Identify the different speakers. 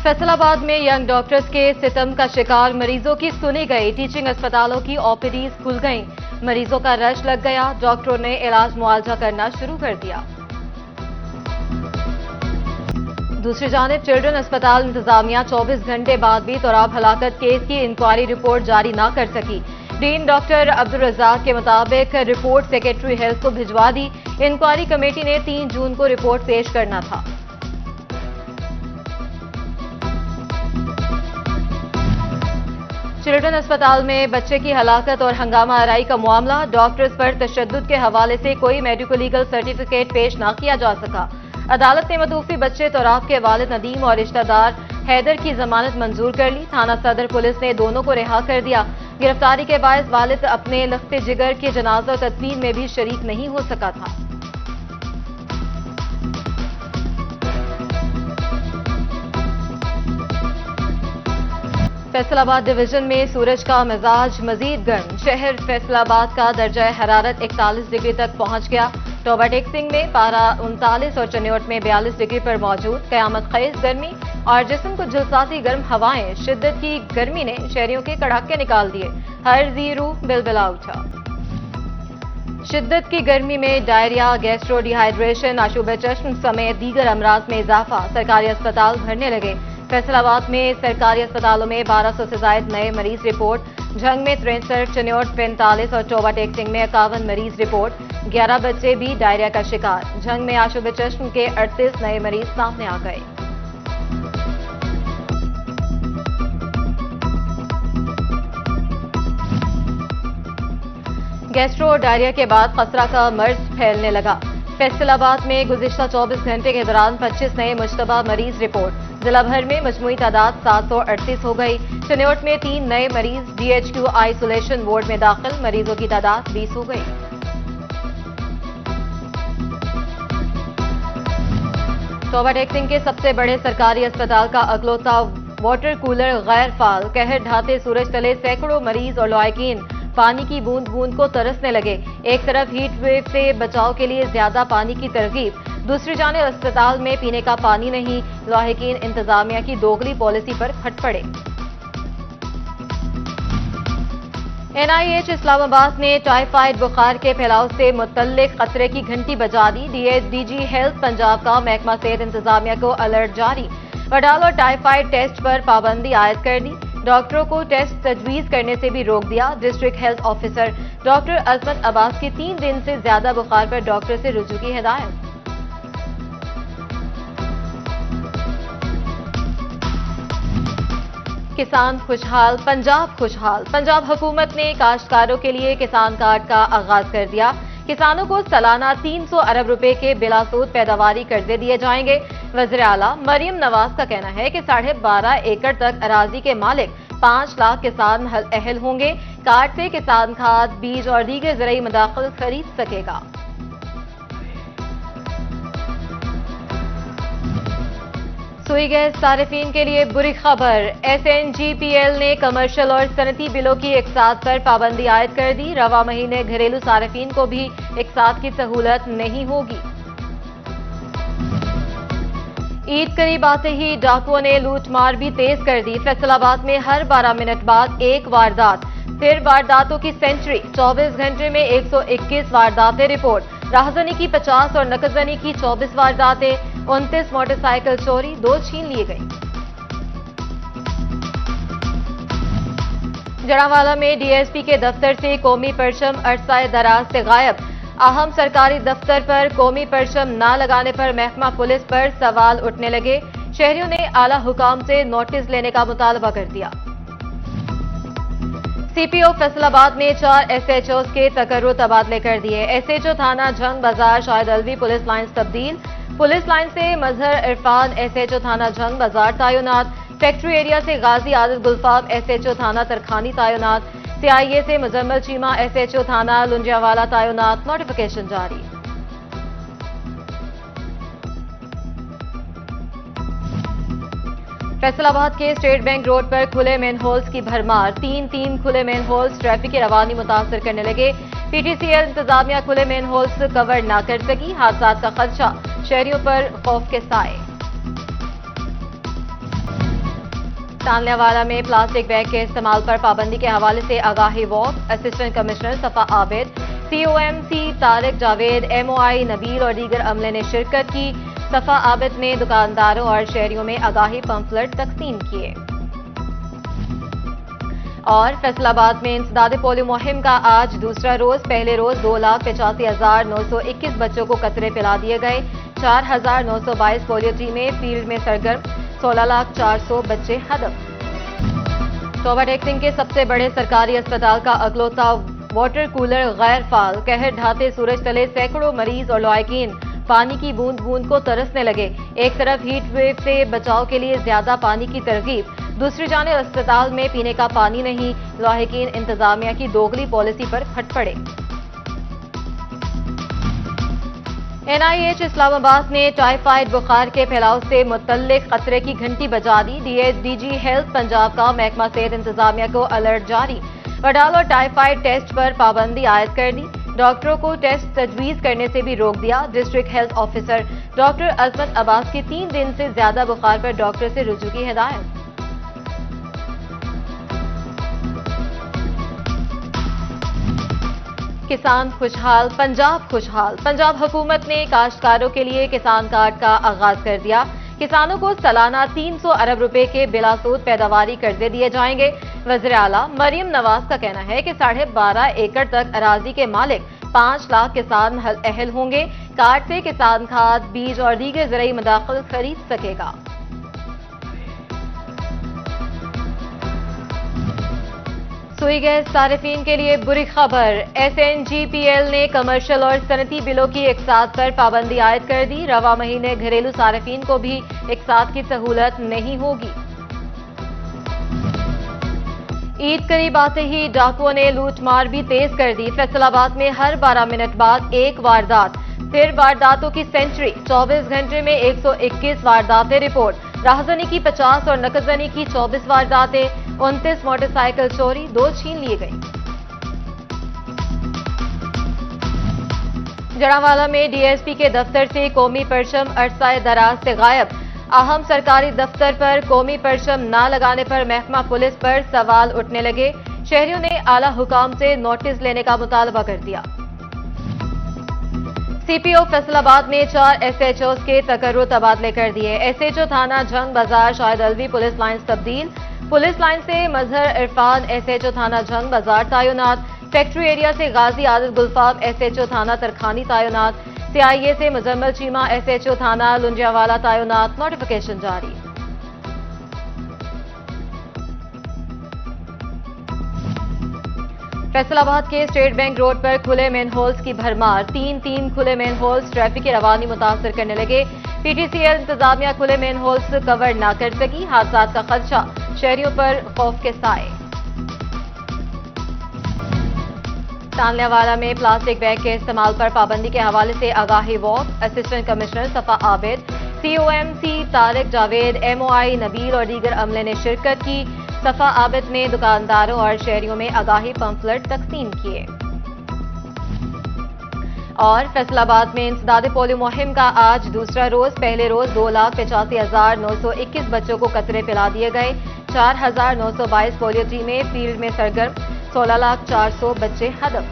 Speaker 1: फैसल आबाद में young doctors के सितम का शिकार मरीजों की सुनी गई। टीचिंग अस्पतालों की ओपीडीज खुल गईं। मरीजों का रश लग गया। डॉक्टरों ने इलाज मुआवजा करना शुरू कर दिया। दूसरी जानिब चिल्ड्रन अस्पताल इंतजामिया 24 घंटे बाद भी तोराब हलाकत केस की इंक्वायरी रिपोर्ट जारी न कर सकी। डीन डॉक्टर अब्दुल रज़ाक के मुताबिक रिपोर्ट सेक्रेटरी हेल्थ को भिजवा दी। इंक्वायरी कमेटी ने 3 जून को रिपोर्ट पेश करना था। चिल्ड्रन अस्पताल में बच्चे की हलाकत और हंगामा आराई का मामला। डॉक्टर्स पर तशद्दुद के हवाले से कोई मेडिको लीगल सर्टिफिकेट पेश न किया जा सका। अदालत ने मतूफी बच्चे तोराब के वालिद नदीम और रिश्तेदार हैदर की जमानत मंजूर कर ली। थाना सदर पुलिस ने दोनों को रिहा कर दिया। गिरफ्तारी के बायस वालिद अपने लफ्ते जिगर के जनाजा और तदफीन में भी शरीक नहीं हो सका था। फैसलाबाद डिवीजन में सूरज का मिजाज मजीद गर्म। शहर फैसलाबाद का दर्जा हरारत 41 डिग्री तक पहुंच गया। टोबा टेक्सिंग में पारा 39 और चन्योट में 42 डिग्री पर मौजूद। कयामत खेज गर्मी और जिस्म को झुलसाती गर्म हवाएं। शिद्दत की गर्मी ने शहरियों के कड़ाके निकाल दिए। हर जीरू बिलबिला उठा। शिद्दत की गर्मी में डायरिया, गैस्ट्रो डिहाइड्रेशन, आशूब चश्म समेत दीगर अमराज में इजाफा। सरकारी अस्पताल भरने लगे। फैसलाबाद में सरकारी अस्पतालों में 1200 से ज्यादा नए मरीज रिपोर्ट। झंग में 63, चन्योट 45 और टोबा टेक्सिंग में 51 मरीज रिपोर्ट। 11 बच्चे भी डायरिया का शिकार। झंग में आशूब चश्म के 38 नए मरीज सामने आ गए। गैस्ट्रो डायरिया के बाद खसरा का मर्ज फैलने लगा। फैसलाबाद में गुज़िश्ता 24 घंटे के दौरान 25 नए मुश्तबा मरीज रिपोर्ट। जिला भर में मजमूई तादाद 738 हो गई। चन्योट में 3 नए मरीज डीएचक्यू आइसोलेशन वार्ड में दाखिल। मरीजों की तादाद 20 हो गई। टोबा टेक्सिंग के सबसे बड़े सरकारी अस्पताल का अकलौता वाटर कूलर गैर फाल। कहर ढाते सूरज तले सैकड़ों मरीज और लॉयकीन पानी की बूंद बूंद को तरसने लगे। एक तरफ हीट वेव से बचाव के लिए ज्यादा पानी की तरगीब, दूसरी जानिब अस्पताल में पीने का पानी नहीं। लाहिकीन इंतजामिया की दोगली पॉलिसी पर फट पड़े। एनआईएच इस्लामाबाद ने टाइफाइड बुखार के फैलाव से मुतल्लिक खतरे की घंटी बजा दी। डीजी हेल्थ पंजाब का महकमा सेहत इंतजामिया को अलर्ट जारी। वडाल और टाइफाइड टेस्ट पर पाबंदी आयद कर दी। डॉक्टरों को टेस्ट तजवीज करने से भी रोक दिया। डिस्ट्रिक्ट हेल्थ ऑफिसर डॉक्टर अजमत अब्बास की 3 दिन से ज्यादा बुखार पर डॉक्टर से रुजू की हिदायत। किसान खुशहाल, पंजाब खुशहाल। पंजाब हुकूमत ने काश्तकारों के लिए किसान कार्ड का आगाज कर दिया। किसानों को सालाना 300 अरब रुपए के बिलासूद पैदावारी कर्जे दिए जाएंगे। वज़ीर आला मरियम नवाज का कहना है कि 12.5 एकड़ तक अराजी के मालिक 5 लाख किसान अहल होंगे। कार्ड से किसान खाद, बीज और दीगर ज़राई मदाखिल खरीद सकेगा। सुई गैस सारिफीन के लिए बुरी खबर। एसएनजीपीएल ने कमर्शियल और सनती बिलों की इकसात पर पाबंदी आयद कर दी। रवा महीने घरेलू सारिफीन को भी इकसात की सहूलत नहीं होगी। ईद करीब आते ही डाकुओं ने लूटमार भी तेज कर दी। फैसलाबाद में हर 12 मिनट बाद एक वारदात। फिर वारदातों की सेंचुरी। 24 घंटे में 121 वारदातें रिपोर्ट। राहजनी की 50 और नकदजनी की 24 वारदातें। 29 मोटरसाइकिल चोरी, 2 छीन लिए गई। जड़ावाला में डीएसपी के दफ्तर से कौमी परचम अरसाए दराज से गायब। अहम सरकारी दफ्तर पर कौमी परचम न लगाने पर महकमा पुलिस पर सवाल उठने लगे। शहरियों ने आला हुकाम से नोटिस लेने का मुतालबा कर दिया। सीपीओ फैसलाबाद ने 4 एसएचओ के तकर्रुर तबादले कर दिए। एसएचओ थाना जंग बाजार शाहिद अलवी पुलिस लाइन्स तब्दील। पुलिस लाइन से मजहर इरफान एसएचओ थाना जंग बाजार तैनात। फैक्ट्री एरिया से गाजी आदत गुलफाम एसएचओ थाना तरखानी तैनात। सीआईए से मुजम्मल चीमा एसएचओ थाना लुंजियावाला तैनात। नोटिफिकेशन जारी। फैसलाबाद के स्टेट बैंक रोड पर खुले मेन होल्स की भरमार। 3 खुले मेन होल्स ट्रैफिक की रवानी मुतासर करने लगे। पीटीसीएल इंतजामिया खुले मेन होल्स कवर न कर सकी। हादसा का खदशा, शहरियों पर खौफ के साए। तालियावाला में प्लास्टिक बैग के इस्तेमाल पर पाबंदी के हवाले से आगाही वॉक। असिस्टेंट कमिश्नर सफा आबिद, COMC तारिक जावेद, MOI नबील और दीगर अमले ने शिरकत की। सफा आबिद ने दुकानदारों और शहरियों में आगाही पंफलेट तकसीम किए। और फैसलाबाद में इंसदाद पोलियो मुहिम का आज दूसरा रोज। पहले रोज 2,85,921 बच्चों को कतरे पिला दिए गए। 4,922 पोलियो टीमें फील्ड में सरगर्म। 16,04,000 बच्चे हदफ। टोबा टेक्सिंग के सबसे बड़े सरकारी अस्पताल का अगलौता वाटर कूलर गैर फाल। कहर ढाते सूरज तले सैकड़ों मरीज और लॉयकीन पानी की बूंद बूंद को तरसने लगे। एक तरफ हीट वेव से बचाव के लिए ज्यादा पानी की तरगीब, दूसरी जानिब अस्पताल में पीने का पानी नहीं। लॉयकीन इंतजामिया की दोगली पॉलिसी पर फट पड़े। NIH इस्लामाबाद ने टाइफाइड बुखार के फैलाव से मुतल्लिक खतरे की घंटी बजा दी। DG हेल्थ पंजाब का महकमा सेहत इंतजामिया को अलर्ट जारी। वडाल और टाइफाइड टेस्ट पर पाबंदी आयद कर दी। डॉक्टरों को टेस्ट तजवीज करने से भी रोक दिया। डिस्ट्रिक्ट हेल्थ ऑफिसर डॉक्टर अजमत अब्बास की 3 दिन से ज्यादा बुखार पर डॉक्टर से रुजू की हिदायत। किसान खुशहाल, पंजाब खुशहाल। पंजाब हुकूमत ने काश्तकारों के लिए किसान कार्ड का आगाज कर दिया। किसानों को सालाना 300 अरब रुपए के बिलासूद पैदावारी कर्जे दिए जाएंगे। वज़ीर आला मरियम नवाज का कहना है कि 12.5 एकड़ तक अराजी के मालिक 5 लाख किसान अहल होंगे। कार्ड से किसान खाद, बीज और दीगर ज़रूरी मदाखिल खरीद सकेगा। सुई गैस सारिफीन के लिए बुरी खबर। SNGPL ने कमर्शियल और सनती बिलों की इकसात पर पाबंदी आयद कर दी। रवा महीने घरेलू सारिफीन को भी इकसात की सहूलत नहीं होगी। ईद करीब आते ही डाकुओं ने लूटमार भी तेज कर दी। फैसलाबाद में हर 12 मिनट बाद एक वारदात। फिर वारदातों की सेंचुरी। 24 घंटे में 121 वारदातें रिपोर्ट। राहजनी की 50 और नकदजनी की 24 वारदातें। 29 मोटरसाइकिल चोरी, 2 छीन लिए गई। जड़ावाला में DSP के दफ्तर से कौमी परचम अरसाए दराज से गायब। अहम सरकारी दफ्तर पर कौमी परचम न लगाने पर महकमा पुलिस पर सवाल उठने लगे। शहरियों ने आला हुकाम से नोटिस लेने का मुतालबा कर दिया। CPO फैसलाबाद ने 4 SHOs के तकर्रुर तबादले कर दिए। SHO थाना जंग बाजार शाहिद अलवी पुलिस लाइन्स तब्दील। पुलिस लाइन से मजहर इरफान SHO थाना जंग बाजार तैनात। फैक्ट्री एरिया से गाजी आदत गुलफाम SHO थाना तरखानी तैनात। CIA से मुजम्मल चीमा SHO थाना लुंजियावाला तैनात। नोटिफिकेशन जारी। फैसलाबाद के स्टेट बैंक रोड पर खुले मेन होल्स की भरमार। 3 खुले मेन होल्स ट्रैफिक की रवानी मुतासर करने लगे। PTCL इंतजामिया खुले मेन होल्स कवर न कर सकी। हादसा का खदशा, शहरियों पर खौफ के साए। तालियावाला में प्लास्टिक बैग के इस्तेमाल पर पाबंदी के हवाले से आगाही वॉक। असिस्टेंट कमिश्नर सफा आबिद, COMC तारिक जावेद, MOI नबील और दीगर अमले ने शिरकत की। सफा आबिद ने दुकानदारों और शहरियों में आगाही पंफलेट तकसीम किए। और फैसलाबाद में इंसदाद पोलियो मुहिम का आज दूसरा रोज। पहले रोज 2,85,921 बच्चों को कतरे पिला दिए गए। 4,922 पोलियो टीमें फील्ड में सरगर्म। 16,04,000 बच्चे हदफ।